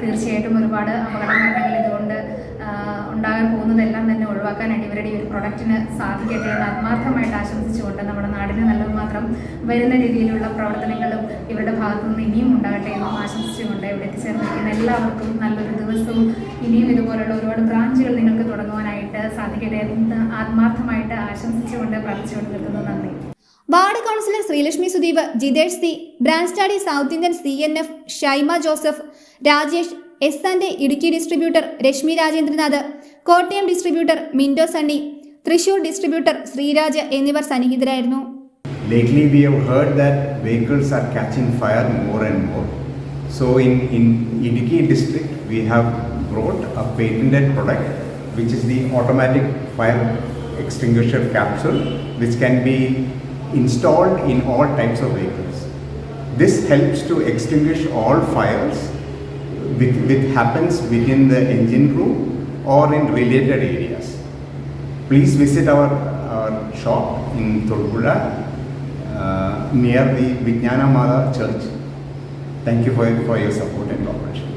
തീർച്ചയായിട്ടും ഒരുപാട് അപകടമരണങ്ങൾ ഇതുകൊണ്ട് ഉണ്ടാകാൻ പോകുന്നതെല്ലാം തന്നെ ഒഴിവാക്കാനായിട്ട് ഇവരുടെ ഈ ഒരു പ്രൊഡക്റ്റിന് സാധിക്കട്ടെ എന്ന് ആത്മാർത്ഥമായിട്ട് ആശംസിച്ചുകൊണ്ട് നമ്മുടെ നാടിന് നല്ലത് മാത്രം വരുന്ന രീതിയിലുള്ള പ്രവർത്തനങ്ങളും ഇവരുടെ ഭാഗത്തു നിന്ന് ഇനിയും ഉണ്ടാകട്ടെ എന്നും ആശംസിച്ചുകൊണ്ട് ഇവിടെ എത്തിച്ചേർന്നിരിക്കുന്ന എല്ലാവർക്കും നല്ലൊരു ദിവസവും ഇനിയും ഇതുപോലുള്ള ഒരുപാട് ബ്രാഞ്ചുകൾ നിങ്ങൾക്ക് തുടങ്ങുവാനായിട്ട് സാധിക്കട്ടെ എന്ന് ആത്മാർത്ഥമായിട്ട് ആശംസിച്ചുകൊണ്ട് പ്രാർത്ഥിച്ചുകൊണ്ട് നിൽക്കുന്നു. നന്ദി. Ward councillor Sreelakshmi Sudeep, Jithesh C, branch daddy south Indian CNF Shaima Joseph, Rajesh S&A Idukki distributor Reshmi Rajendranath, Kottayam distributor Mindo Sunny, Thrissur distributor Sreeraj എന്നിവർ സന്നിഹിതരായിരുന്നു. Lately we have heard that vehicles are catching fire more and more. So in Idukki district we have brought a patented product which is the automatic fire extinguisher capsule which can be installed in all types of vehicles. This helps to extinguish all fires which happens within the engine room or in related areas. Please visit our shop in Thodupuzha near the Vijnana Mala Church. Thank you for your support and cooperation.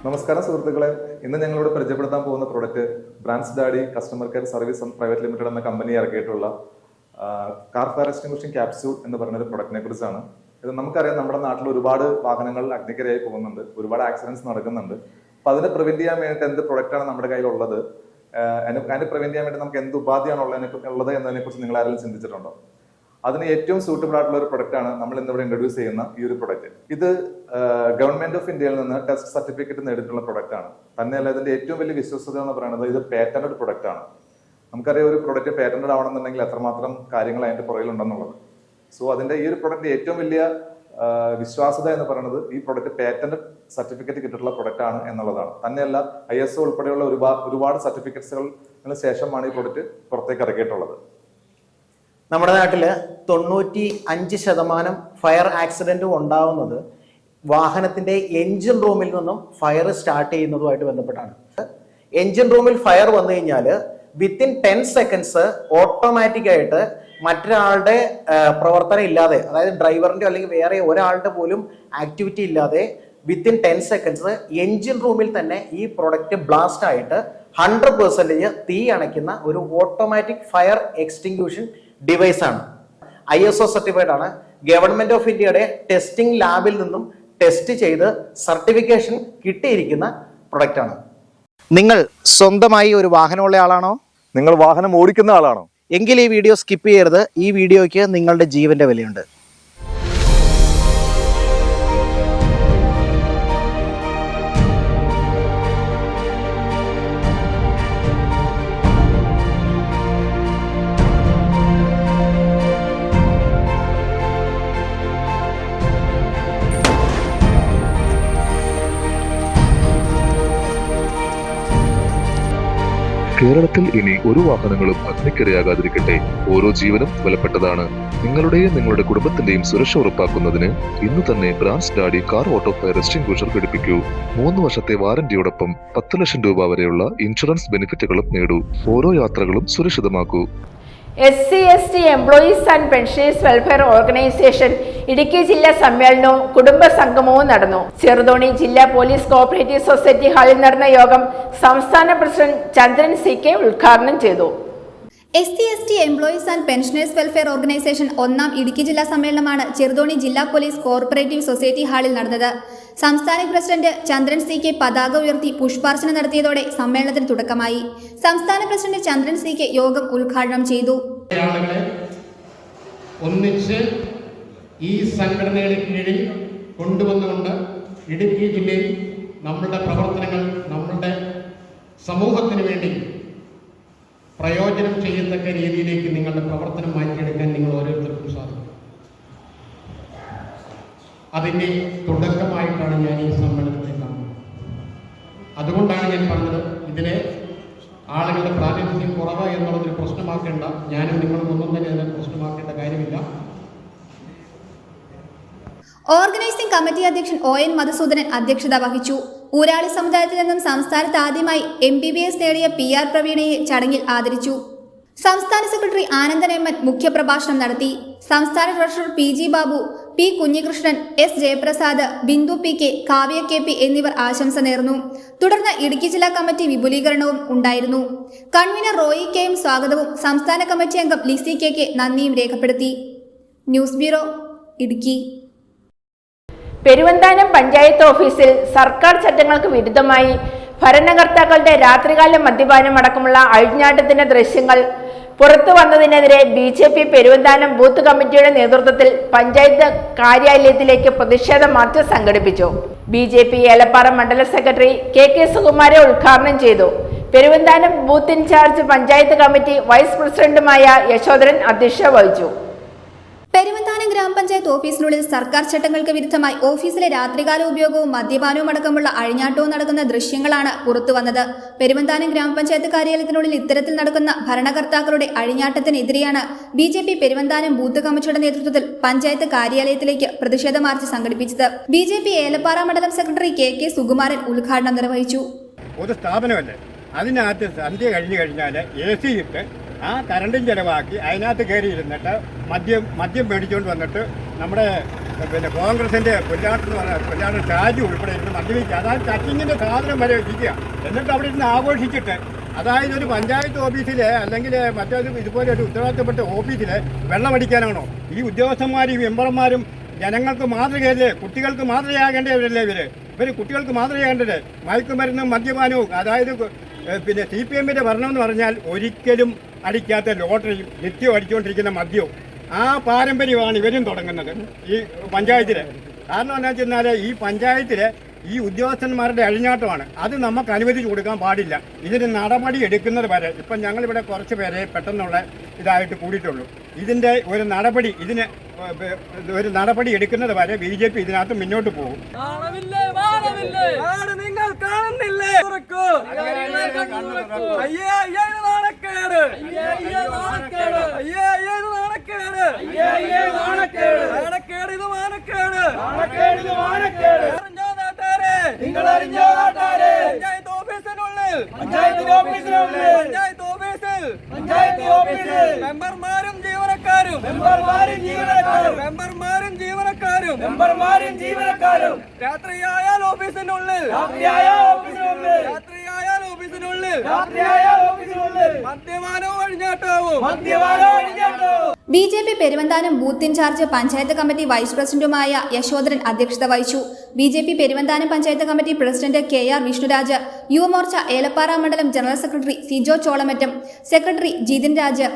നമസ്കാരം സുഹൃത്തുക്കളെ, ഇന്ന് ഞങ്ങളോട് പരിചയപ്പെടുത്താൻ പോകുന്ന product branch daddy customer care service private limited എന്ന company ഇറക്കിയിട്ടുള്ള car fire extinguishing capsule എന്ന് പറയുന്ന പ്രൊഡക്റ്റിനെ കുറിച്ചാണ്. ഇത് നമുക്കറിയാം, നമ്മുടെ നാട്ടിൽ ഒരുപാട് വാഹനങ്ങൾ അഗ്നിക്കരയായി പോകുന്നുണ്ട്, ഒരുപാട് ആക്സിഡൻസ് നടക്കുന്നുണ്ട്. അപ്പൊ അതിനെ പ്രിവെന്റ് ചെയ്യാൻ വേണ്ടിയിട്ട് എന്ത് പ്രൊഡക്റ്റാണ് നമ്മുടെ കയ്യിലുള്ളത്, അതിനെ പ്രിവെന്റ് ചെയ്യാൻ വേണ്ടി നമുക്ക് എന്ത് ഉപാധിയാണ് ഉള്ളത് എന്നതിനെ കുറിച്ച് നിങ്ങൾ ആരെങ്കിലും ചിന്തിച്ചിട്ടുണ്ടോ? അതിന് ഏറ്റവും സൂട്ടബിൾ ആയിട്ടുള്ള ഒരു പ്രൊഡക്റ്റാണ് നമ്മൾ ഇന്നിവിടെ ഇൻട്രൊഡ്യൂസ് ചെയ്യുന്ന ഈ ഒരു പ്രൊഡക്റ്റ്. ഇത് ഗവൺമെന്റ് ഓഫ് ഇന്ത്യയിൽ നിന്ന് ടെസ്റ്റ് സർട്ടിഫിക്കറ്റ് നേടിയിട്ടുള്ള പ്രൊഡക്റ്റ് ആണ്. തന്നെയല്ല, ഇതിന്റെ ഏറ്റവും വലിയ വിശ്വസ്തത എന്ന് പറയുന്നത് ഇത് പേറ്റന്റഡ് പ്രൊഡക്റ്റ് ആണ്. നമുക്കറിയാം, ഒരു പ്രൊഡക്റ്റ് പേറ്റന്റഡ് ആവണമെന്നുണ്ടെങ്കിൽ എത്രമാത്രം കാര്യങ്ങൾ അതിന്റെ പുറകിലുണ്ടെന്നുള്ളത്. സോ അതിന്റെ ഈ ഒരു പ്രൊഡക്റ്റ് ഏറ്റവും വലിയ വിശ്വാസത എന്ന് പറയുന്നത് ഈ പ്രൊഡക്റ്റ് പേറ്റന്റ് സർട്ടിഫിക്കറ്റ് കിട്ടിയിട്ടുള്ള പ്രൊഡക്റ്റ് ആണ് എന്നുള്ളതാണ്. തന്നെയല്ല, ISO ഉൾപ്പെടെയുള്ള ഒരുപാട് സർട്ടിഫിക്കറ്റ്സുകൾക്ക് ശേഷമാണ് ഈ പ്രൊഡക്റ്റ് പുറത്തേക്ക് ഇറക്കിയിട്ടുള്ളത്. നമ്മുടെ നാട്ടിൽ 95% ഫയർ ആക്സിഡൻറ്റും ഉണ്ടാവുന്നത് വാഹനത്തിൻ്റെ എൻജിൻ റൂമിൽ നിന്നും ഫയർ സ്റ്റാർട്ട് ചെയ്യുന്നതുമായിട്ട് ബന്ധപ്പെട്ടാണ്. എൻജിൻ റൂമിൽ ഫയർ വന്നു കഴിഞ്ഞാൽ വിത്തിൻ 10 സെക്കൻഡ്സ് ഓട്ടോമാറ്റിക്കായിട്ട് മറ്റൊരാളുടെ പ്രവർത്തനം ഇല്ലാതെ, അതായത് ഡ്രൈവറിൻ്റെ അല്ലെങ്കിൽ വേറെ ഒരാളുടെ പോലും ആക്ടിവിറ്റി ഇല്ലാതെ വിത്തിൻ 10 സെക്കൻഡ്സ് എൻജിൻ റൂമിൽ തന്നെ ഈ പ്രൊഡക്റ്റ് ബ്ലാസ്റ്റ് ആയിട്ട് 100% തീ അണയ്ക്കുന്ന ഒരു ഓട്ടോമാറ്റിക് ഫയർ എക്സ്റ്റിംഗ്വിഷൻ ഡിവൈസ് ആണ്. ISO സർട്ടിഫൈഡ് ആണ്. ഗവൺമെന്റ് ഓഫ് ഇന്ത്യയുടെ ടെസ്റ്റിംഗ് ലാബിൽ നിന്നും ടെസ്റ്റ് ചെയ്ത് സർട്ടിഫിക്കേഷൻ കിട്ടിയിരിക്കുന്ന പ്രൊഡക്റ്റ് ആണ്. നിങ്ങൾ സ്വന്തമായി ഒരു വാഹനമുള്ള ആളാണോ? നിങ്ങൾ വാഹനം ഓടിക്കുന്ന ആളാണോ? എങ്കിൽ ഈ വീഡിയോ സ്കിപ്പ് ചെയ്യരുത്. ഈ വീഡിയോയ്ക്ക് നിങ്ങളുടെ ജീവന്റെ വിലയുണ്ട്. കേരളത്തിൽ ഇനി ഒരു വാഹനങ്ങളും അഗ്നിക്കിരയാകാതിരിക്കട്ടെ. ഓരോ ജീവനും വിലപ്പെട്ടതാണ്. നിങ്ങളുടെയും നിങ്ങളുടെ കുടുംബത്തിന്റെയും സുരക്ഷ ഉറപ്പാക്കുന്നതിന് ഇന്ന് തന്നെ branch daddy car auto fire extinguisher ഘടിപ്പിക്കൂ. 3 വർഷത്തെ വാറന്റിയോടൊപ്പം 10 ലക്ഷം രൂപ വരെയുള്ള ഇൻഷുറൻസ് ബെനിഫിറ്റുകളും നേടൂ. ഓരോ യാത്രകളും സുരക്ഷിതമാക്കൂ. SC/ST employees and pensioners welfare organisation Idukki ജില്ലാ സമ്മേളനവും കുടുംബ സംഗമവും നടന്നു. ചെറുതോണി ജില്ലാ പോലീസ് കോഓപ്പറേറ്റീവ് സൊസൈറ്റി ഹാളിൽ നടന്ന യോഗം സംസ്ഥാന പ്രസിഡന്റ് ചന്ദ്രൻ CK ഉദ്ഘാടനം ചെയ്തു. SC/ST employees and pensioners welfare organisation 1ാം Idukki ജില്ലാ സമ്മേളനമാണ് ചെറുതോണി ജില്ലാ പോലീസ് കോഓപ്പറേറ്റീവ് സൊസൈറ്റി ഹാളിൽ നടന്നത്. സംസ്ഥാന പ്രസിഡന്റ് ചന്ദ്രൻ CK പതാക ഉയർത്തി പുഷ്പാർച്ചന നടത്തിയതോടെ സമ്മേളനത്തിന് തുടക്കമായി. സംസ്ഥാന പ്രസിഡന്റ് ചന്ദ്രൻ CK യോഗം ഉദ്ഘാടനം ചെയ്തു. ഒന്നിച്ച് ഈ സംഘടനയുടെ കീഴിൽ കൊണ്ടുവന്നുകൊണ്ട് ഇടുക്കി ജില്ലയിൽ നമ്മളുടെ പ്രവർത്തനങ്ങൾ നമ്മളുടെ സമൂഹത്തിന് വേണ്ടി പ്രയോജനം ചെയ്യത്തക്ക രീതിയിലേക്ക് നിങ്ങളുടെ പ്രവർത്തനം മാറ്റിയെടുക്കാൻ നിങ്ങൾ ഓരോരുത്തർക്കും സാധിക്കും. അതിൻ്റെ തുടക്കമായിട്ടാണ് ഞാൻ ഈ സമ്മേളനത്തെ കാണുന്നത്. അതുകൊണ്ടാണ് ഞാൻ പറഞ്ഞത്, ഇതിനെ ആളുകളുടെ പ്രാതിനിധ്യം കുറവ് എന്നുള്ളതൊരു പ്രശ്നമാക്കേണ്ട, ഞാനും നിങ്ങളും ഒന്നും തന്നെ അതിനെ പ്രശ്നമാക്കേണ്ട കാര്യമില്ല. ഓർഗനൈസിംഗ് കമ്മിറ്റി അധ്യക്ഷൻ ON മധുസൂദനൻ അധ്യക്ഷത വഹിച്ചു. ഊരാളി സമുദായത്തിൽ നിന്നും സംസ്ഥാനത്ത് ആദ്യമായി MBBS നേടിയ PR പ്രവീണയെ ചടങ്ങിൽ ആദരിച്ചു. സംസ്ഥാന സെക്രട്ടറി ആനന്ദൻ MN മുഖ്യപ്രഭാഷണം നടത്തി. സംസ്ഥാന treasurer PG Babu, P Kunhikrishnan, S Jayaprasad, Bindu PK, Kavya KP എന്നിവർ ആശംസ നേർന്നു. തുടർന്ന് ഇടുക്കി ജില്ലാ കമ്മിറ്റി വിപുലീകരണവും ഉണ്ടായിരുന്നു. കൺവീനർ റോയി KM സ്വാഗതവും സംസ്ഥാന കമ്മിറ്റി അംഗം ലിസി KK നന്ദിയും രേഖപ്പെടുത്തി. News bureau, Idukki. പെരുവന്താനം പഞ്ചായത്ത് ഓഫീസിൽ സർക്കാർ ചട്ടങ്ങൾക്ക് വിരുദ്ധമായി ഭരണകർത്താക്കളുടെ രാത്രികാല മദ്യപാനം അടക്കമുള്ള അഴിഞ്ഞാട്ടത്തിന്റെ ദൃശ്യങ്ങൾ പുറത്തു വന്നതിനെതിരെ BJP പെരുവന്താനം ബൂത്ത് കമ്മിറ്റിയുടെ നേതൃത്വത്തിൽ പഞ്ചായത്ത് കാര്യാലയത്തിലേക്ക് പ്രതിഷേധ മാർച്ച് സംഘടിപ്പിച്ചു. BJP ഏലപ്പാറ മണ്ഡലം സെക്രട്ടറി KK സുകുമാരൻ ഉദ്ഘാടനം ചെയ്തു. Peruvanthanam booth in charge panchayat committee vice പ്രസിഡന്റുമായ യശോധരൻ അധ്യക്ഷത വഹിച്ചു. പെരുവന്താനം ഗ്രാമപഞ്ചായത്ത് ഓഫീസിനുള്ളിൽ സർക്കാർ ചട്ടങ്ങൾക്ക് വിരുദ്ധമായി ഓഫീസിലെ രാത്രികാല ഉപയോഗവും മദ്യപാനവും അടക്കമുള്ള അഴിഞ്ഞാട്ടവും നടക്കുന്ന ദൃശ്യങ്ങളാണ് പുറത്തുവന്നത്. പെരുവന്താനം ഗ്രാമപഞ്ചായത്ത് കാര്യാലയത്തിനുള്ളിൽ ഇത്തരത്തിൽ നടക്കുന്ന ഭരണകർത്താക്കളുടെ അഴിഞ്ഞാട്ടത്തിനെതിരെയാണ് BJP പെരുവന്താനം ബൂത്ത് കമ്മിറ്റിയുടെ നേതൃത്വത്തിൽ പഞ്ചായത്ത് കാര്യാലയത്തിലേക്ക് പ്രതിഷേധ മാർച്ച് സംഘടിപ്പിച്ചത്. BJP ഏലപ്പാറ മണ്ഡലം സെക്രട്ടറി KK സുകുമാരൻ ഉദ്ഘാടനം നിർവഹിച്ചു. ഒരു സ്ഥാപനമല്ലേ, അതിനകത്ത് സന്ധ്യ കഴിഞ്ഞു കഴിഞ്ഞാൽ AC ഇട്ട് ആ കറണ്ടും ചിലവാക്കി അതിനകത്ത് കയറിയിരുന്നിട്ട് മദ്യം മേടിച്ചുകൊണ്ട് വന്നിട്ട് നമ്മുടെ കോൺഗ്രസിൻ്റെ പുല്ലാട്ടൻ ഷാജി ഉൾപ്പെടെ ഇരുന്ന് മദ്യപിക്കുക. അതായത് ടച്ചിങ്ങിൻ്റെ സാധനം വരെ ഇരിക്കുക. എന്നിട്ട് അവിടെ ഇരുന്ന് ആഘോഷിച്ചിട്ട്, അതായത് ഒരു പഞ്ചായത്ത് ഓഫീസിലെ അല്ലെങ്കിൽ മറ്റൊരു ഇതുപോലെ ഒരു ഉത്തരവാദിത്തപ്പെട്ട ഓഫീസിലെ വെള്ളമടിക്കാനാണോ ഈ ഉദ്യോഗസ്ഥന്മാരും ഈ മെമ്പർമാരും? ജനങ്ങൾക്ക് മാതൃകയല്ലേ, കുട്ടികൾക്ക് മാതൃകയാകേണ്ടവരല്ലേ ഇവർ കുട്ടികൾക്ക് മാതൃകയാകേണ്ടത്? മയക്കുമരുന്നും മദ്യപാനവും, അതായത് CPM-ന്റെ ഭരണമെന്ന് പറഞ്ഞാൽ ഒരിക്കലും അടിക്കാത്ത ലോട്ടറിയും നിത്യം അടിച്ചുകൊണ്ടിരിക്കുന്ന മദ്യവും ആ പാരമ്പര്യമാണ് ഇവരും തുടങ്ങുന്നത് ഈ പഞ്ചായത്തിൽ. കാരണം എന്താ വെച്ചാൽ ഈ പഞ്ചായത്തിൽ ഈ ഉദ്യോഗസ്ഥന്മാരുടെ അഴിഞ്ഞാട്ടമാണ്. അത് നമുക്ക് അനുവദിച്ചു കൊടുക്കാൻ പാടില്ല. ഇതിന് നടപടി എടുക്കുന്നത് വരെ, ഇപ്പം ഞങ്ങളിവിടെ കുറച്ച് പേരെ പെട്ടെന്നുള്ള ഇതായിട്ട് കൂടിയിട്ടുള്ളൂ. ഇതിൻ്റെ ഒരു നടപടി എടുക്കുന്നത് വരെ BJP ഇതിനകത്ത് മുന്നോട്ട് പോകും. നിങ്ങൾ കാണുന്നില്ലേ? നിങ്ങൾ അറിഞ്ഞോ നാട്ടാരെ? പഞ്ചായത്ത് ഓഫീസിനുള്ളിൽ മെമ്പർമാരും ജീവനക്കാരും രാത്രിയായാൽ ഓഫീസിനുള്ളിൽ മദ്യപാനവും അഴിഞ്ഞാട്ടവും. BJP Peruvanthanam booth in charge panchayat committee vice പ്രസിഡന്റുമായ യശോധരൻ അധ്യക്ഷത വഹിച്ചു. BJP Peruvanthanam panchayat committee president KR Vishnuraj, Yuva Morcha Elappara മണ്ഡലം general secretary Sijo Cholamattom, secretary Jithin Raj,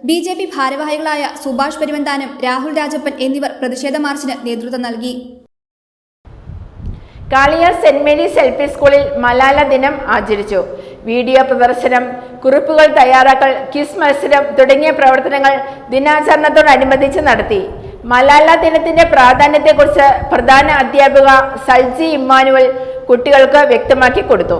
BJP ഭാരവാഹികളായ സുഭാഷ് പെരുവന്താനം, രാഹുൽ രാജപ്പൻ എന്നിവർ പ്രതിഷേധ മാർച്ചിന് നേതൃത്വം നൽകി. കാളിയാർ സെന്റ് മേരീസ് LP സ്കൂളിൽ മലാല ദിനം ആചരിച്ചു. വീഡിയോ പ്രദർശനം, കുറിപ്പുകൾ തയ്യാറാക്കൽ, ക്വിസ് മത്സരം തുടങ്ങിയ പ്രവർത്തനങ്ങൾ ദിനാചരണത്തോടനുബന്ധിച്ച് നടത്തി. മലാല ദിനത്തിന്റെ പ്രാധാന്യത്തെക്കുറിച്ച് പ്രധാന അധ്യാപിക സൽജി ഇമ്മാനുവൽ കുട്ടികൾക്ക് വ്യക്തമാക്കി കൊടുത്തു.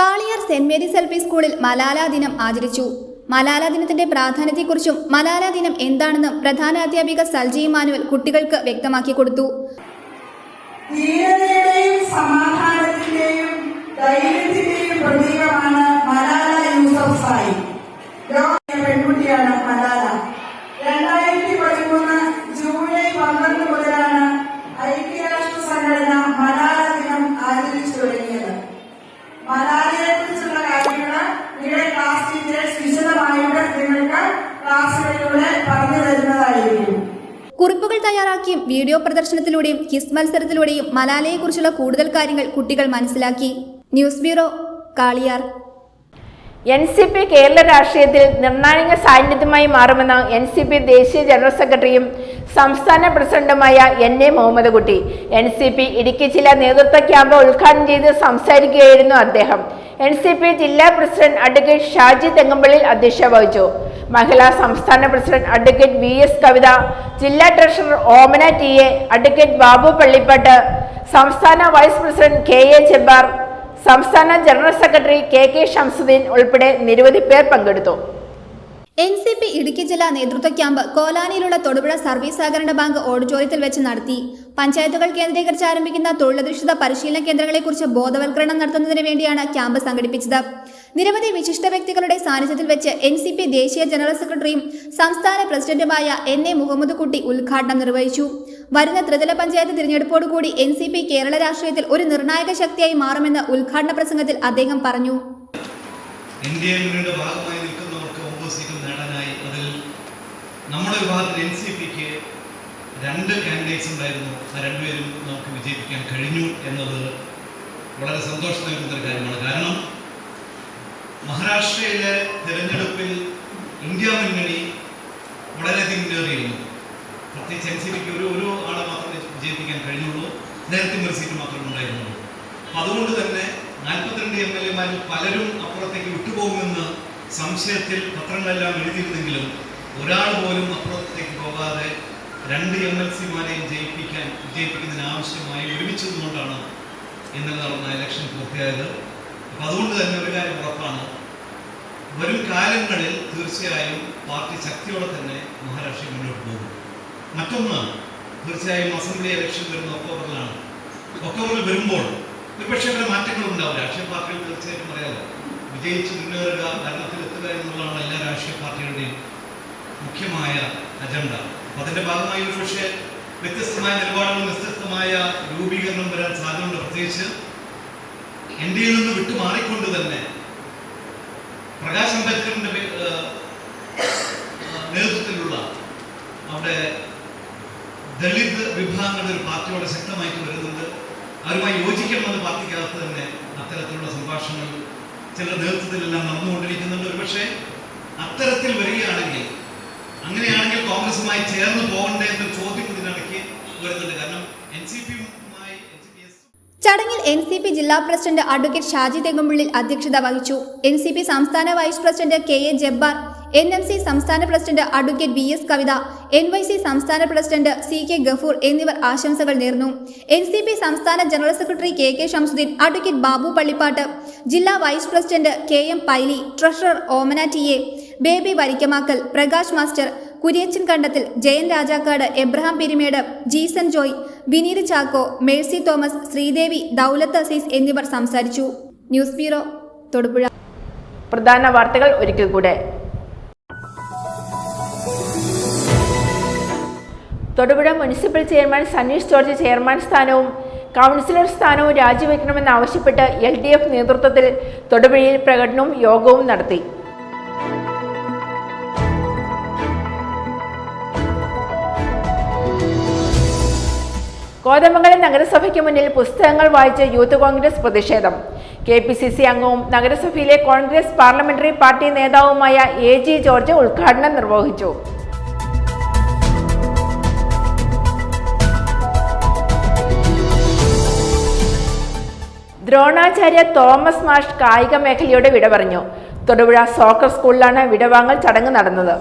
കാളിയാർ സെന്റ് മേരീസ് LP സ്കൂളിൽ മലാല ദിനം ആചരിച്ചു. മലാല ദിനത്തിന്റെ പ്രാധാന്യത്തെക്കുറിച്ചും മലാല ദിനം എന്താണെന്നും പ്രധാന അധ്യാപിക സൽജി ഇമ്മാനുവൽ കുട്ടികൾക്ക് വ്യക്തമാക്കി കൊടുത്തു. ധീരതയുടെയും സമാധാനത്തിന്റെയും ധൈര്യത്തിന്റെയും പ്രതീകമാണ് മലാല യൂസഫ്സായി. പെൺകുട്ടിയാണ് മലാല. 2013 ജൂലൈ 12 മുതലാണ് ഐക്യരാഷ്ട്ര സംഘടന മലാല ദിനം ആചരിച്ചു തുടങ്ങിയത്. മലാലയെ കുറിച്ചുള്ള കാര്യങ്ങൾ ഇവിടെ ക്ലാസ് ടീച്ചേഴ്സ് വിശദമായിട്ട് നിങ്ങൾക്ക് ക്ലാസ്സുകളിലൂടെ പറഞ്ഞു തരുന്നതായിരിക്കും. കുറിപ്പുകൾ തയ്യാറാക്കിയും വീഡിയോ പ്രദർശനത്തിലൂടെയും ക്വിസ് മത്സരത്തിലൂടെയും മലാലയെക്കുറിച്ചുള്ള കൂടുതൽ കാര്യങ്ങൾ കുട്ടികൾ മനസ്സിലാക്കി. News bureau, Kaliyar. NCP Kerala രാഷ്ട്രീയത്തിൽ നിർണായക സാന്നിധ്യമായി മാറുമെന്ന് NCP ദേശീയ ജനറൽ സെക്രട്ടറിയും സംസ്ഥാന പ്രസിഡന്റുമായ NA മുഹമ്മദ് കുട്ടി. NCP ഇടുക്കി ജില്ലാ നേതൃത്വ ക്യാമ്പ് ഉദ്ഘാടനം ചെയ്ത് സംസാരിക്കുകയായിരുന്നു അദ്ദേഹം. NCP ജില്ലാ പ്രസിഡന്റ് അഡ്വക്കേറ്റ് ഷാജി തെങ്ങമ്പള്ളിൽ അധ്യക്ഷത വഹിച്ചു. മഹിളാ സംസ്ഥാന പ്രസിഡന്റ് അഡ്വക്കേറ്റ് VS കവിത, ജില്ലാ treasurer Omana TA, advocate Babu Pallippatt, സംസ്ഥാന വൈസ് പ്രസിഡന്റ് KA ജബ്ബാർ, സംസ്ഥാന ജനറൽ സെക്രട്ടറി KK ഷംസുദ്ദീൻ ഉൾപ്പെടെ നിരവധി പേർ പങ്കെടുത്തു. NCP ഇടുക്കി ജില്ലാ നേതൃത്വ ക്യാമ്പ് കോലാനിയിലുള്ള തൊടുപുഴ സർവീസ് സഹകരണ ബാങ്ക് ഓഡിറ്റോറിയത്തിൽ വെച്ച് നടത്തി. പഞ്ചായത്തുകൾ കേന്ദ്രീകരിച്ച് ആരംഭിക്കുന്ന തൊഴിലധിഷ്ഠിത പരിശീലന കേന്ദ്രങ്ങളെക്കുറിച്ച് ബോധവൽക്കരണം നടത്തുന്നതിന് വേണ്ടിയാണ് ക്യാമ്പ് സംഘടിപ്പിച്ചത്. നിരവധി വിശിഷ്ട വ്യക്തികളുടെ സാന്നിധ്യത്തിൽ വെച്ച് NCP ദേശീയ ജനറൽ സെക്രട്ടറിയും സംസ്ഥാന പ്രസിഡന്റുമായ NA മുഹമ്മദ് കുട്ടി ഉദ്ഘാടനം നിർവഹിച്ചു. വരുന്ന ത്രിതല പഞ്ചായത്ത് തിരഞ്ഞെടുപ്പോടുകൂടി NCP കേരള രാഷ്ട്രീയത്തിൽ ഒരു നിർണായക ശക്തിയായി മാറുമെന്ന് ഉദ്ഘാടന പ്രസംഗത്തിൽ അദ്ദേഹം പറഞ്ഞു. നമ്മുടെ വിഭാഗത്തിൽ NCPക്ക് 2 കാൻഡിഡേറ്റ്സ് ഉണ്ടായിരുന്നു. ആ 2 പേരും നമുക്ക് വിജയിപ്പിക്കാൻ കഴിഞ്ഞു എന്നത് വളരെ സന്തോഷം നൽകുന്ന ഒരു കാര്യമാണ്. കാരണം മഹാരാഷ്ട്രയിലെ തിരഞ്ഞെടുപ്പിൽ ഇന്ത്യ മുന്നണി വളരെയധികം മുന്നേറിയിരുന്നു. പ്രത്യേകിച്ച് NCPക്ക് ഒരു ആളെ മാത്രമേ വിജയിപ്പിക്കാൻ കഴിഞ്ഞുള്ളൂ. നേരത്തെ ഒരു സീറ്റ് മാത്രമേ ഉണ്ടായിരുന്നുള്ളൂ. അതുകൊണ്ട് തന്നെ 42 MLA-മാരിൽ പലരും അപ്പുറത്തേക്ക് വിട്ടുപോകുമെന്ന് സംശയത്തിൽ പത്രങ്ങളെല്ലാം എഴുതിയിരുന്നെങ്കിലും ഒരാൾ പോലും അപ്പുറത്തേക്ക് പോകാതെ 2 MLC-മാരെയും വിജയിപ്പിക്കുന്നതിന് ആവശ്യമായി ഒരുമിച്ചതുകൊണ്ടാണ് ഇന്നലെ നടന്ന ഇലക്ഷൻ പൂർത്തിയായത്. അപ്പം അതുകൊണ്ട് തന്നെ ഒരു കാര്യം ഉറപ്പാണ്, വരും കാലങ്ങളിൽ തീർച്ചയായും പാർട്ടി ശക്തിയോടെ തന്നെ മഹാരാഷ്ട്രയിൽ മുന്നോട്ട് പോകും. മറ്റൊന്ന്, തീർച്ചയായും അസംബ്ലി ഇലക്ഷൻ വരുന്ന ഒക്ടോബറിലാണ്. ഒക്ടോബറിൽ വരുമ്പോൾ ഒരുപക്ഷെ അവരുടെ മാറ്റങ്ങൾ ഉണ്ടാവും. രാഷ്ട്രീയ പാർട്ടികൾ തീർച്ചയായിട്ടും അറിയാമോ, വിജയിച്ച് മുന്നേറുക, ഭരണത്തിലെത്തുക എന്നുള്ളതാണ് എല്ലാ രാഷ്ട്രീയ പാർട്ടികളുടെയും മുഖ്യമായ അജണ്ട. അതിന്റെ ഭാഗമായി ഒരു പക്ഷേ വ്യത്യസ്തമായ നിലപാടുകളും വ്യത്യസ്തമായ രൂപീകരണം വരാൻ സാധ്യതയുണ്ട്. പ്രത്യേകിച്ച് ഇന്ത്യയിൽ നിന്ന് വിട്ടുമാറിക്കൊണ്ട് തന്നെ പ്രകാശ് അംബേദ്കറിന്റെ നേതൃത്വത്തിലുള്ള അവിടെ ദളിത് വിഭാഗങ്ങളുടെ ഒരു പാർട്ടിയോടെ ശക്തമായിട്ട് വരുന്നുണ്ട്. അവരുമായി യോജിക്കണമെന്ന് പാർട്ടിക്കകത്ത് തന്നെ അത്തരത്തിലുള്ള സംഭാഷണങ്ങൾ ചില നേതൃത്വത്തിലെല്ലാം നടന്നുകൊണ്ടിരിക്കുന്നുണ്ട്. ഒരു പക്ഷേ അത്തരത്തിൽ വരികയാണെങ്കിൽ, അങ്ങനെയാണെങ്കിൽ കോൺഗ്രസുമായി ചേർന്ന് പോകണ്ടേ എന്ന ചോദ്യം ഇതിനിടയ്ക്ക് വരുന്നുണ്ട്. കാരണം NCP-യുമായി ചടങ്ങിൽ NCP ജില്ലാ പ്രസിഡന്റ് അഡ്വക്കേറ്റ് ഷാജി തെങ്ങമ്പള്ളിൽ അധ്യക്ഷത വഹിച്ചു. NCP സംസ്ഥാന vice president KA Jabbar, NMC സംസ്ഥാന president advocate VS Kavitha, NYC സംസ്ഥാന പ്രസിഡന്റ് CK ഗഫൂർ എന്നിവർ ആശംസകൾ നേർന്നു. NCP സംസ്ഥാന general secretary KK Shamsuddin, advocate Babu Pallippattu, ജില്ലാ vice president KM Paily, treasurer Omana TA, Baby Varikkamakkal, Prakash master, Kuriachan Kandathil, Jayan Rajakkad, Abraham Pirimedu, Jeesan Joy, Vineeth Chacko, Mercy Thomas, Sreedevi, Daulath Azeez എന്നിവർ സംസാരിച്ചു. News bureau, Thodupuzha. പ്രധാന വാർത്തകൾ ഒരിക്കൽ കൂടെ. Thodupuzha municipal chairman Saneesh George chairman സ്ഥാനവും കൗൺസിലർ സ്ഥാനവും രാജിവെക്കണമെന്നാവശ്യപ്പെട്ട് LDF നേതൃത്വത്തിൽ തൊടുപുഴയിൽ പ്രകടനവും യോഗവും നടത്തി. കോതമംഗലം നഗരസഭയ്ക്ക് മുന്നിൽ പുസ്തകങ്ങൾ വായിച്ച് യൂത്ത് കോൺഗ്രസ് പ്രതിഷേധം. KPCC അംഗവും നഗരസഭയിലെ കോൺഗ്രസ് പാർലമെന്ററി പാർട്ടി നേതാവുമായ AG ജോർജ് ഉദ്ഘാടനം നിർവഹിച്ചു. ദ്രോണാചാര്യ തോമസ് മാഷ് കായിക മേഖലയോട് വിട പറഞ്ഞു. തൊടുപുഴ സോക്കർ സ്കൂളിലാണ് വിടവാങ്ങൽ ചടങ്ങ് നടന്നത്.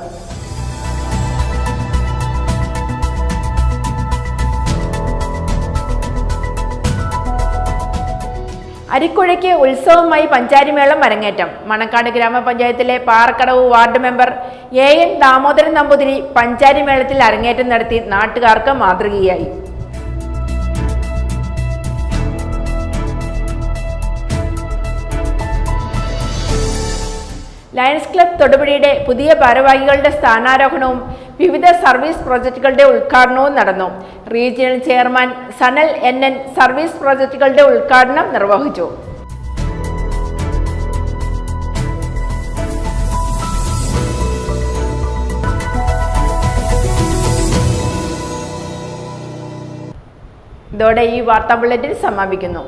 അരിക്കുഴയ്ക്ക് ഉത്സവമായി പഞ്ചാരിമേളം അരങ്ങേറ്റം. മണക്കാട് ഗ്രാമപഞ്ചായത്തിലെ Parakkadavu ward member AN Damodaran Namboothiri പഞ്ചാരിമേളത്തിൽ അരങ്ങേറ്റം നടത്തി നാട്ടുകാർക്ക് മാതൃകയായി. ലയൺസ് ക്ലബ് തൊടുപുഴയുടെ പുതിയ ഭാരവാഹികളുടെ സ്ഥാനാരോഹണവും വിവിധ സർവീസ് പ്രോജക്റ്റുകളുടെ ഉദ്ഘാടനവും നടന്നു. Regional chairman Sanal NN service പ്രോജക്റ്റുകളുടെ ഉദ്ഘാടനം നിർവഹിച്ചു. ഇതോടെ ഈ വാർത്താ ബുള്ളറ്റിൻ സമാപിക്കുന്നു.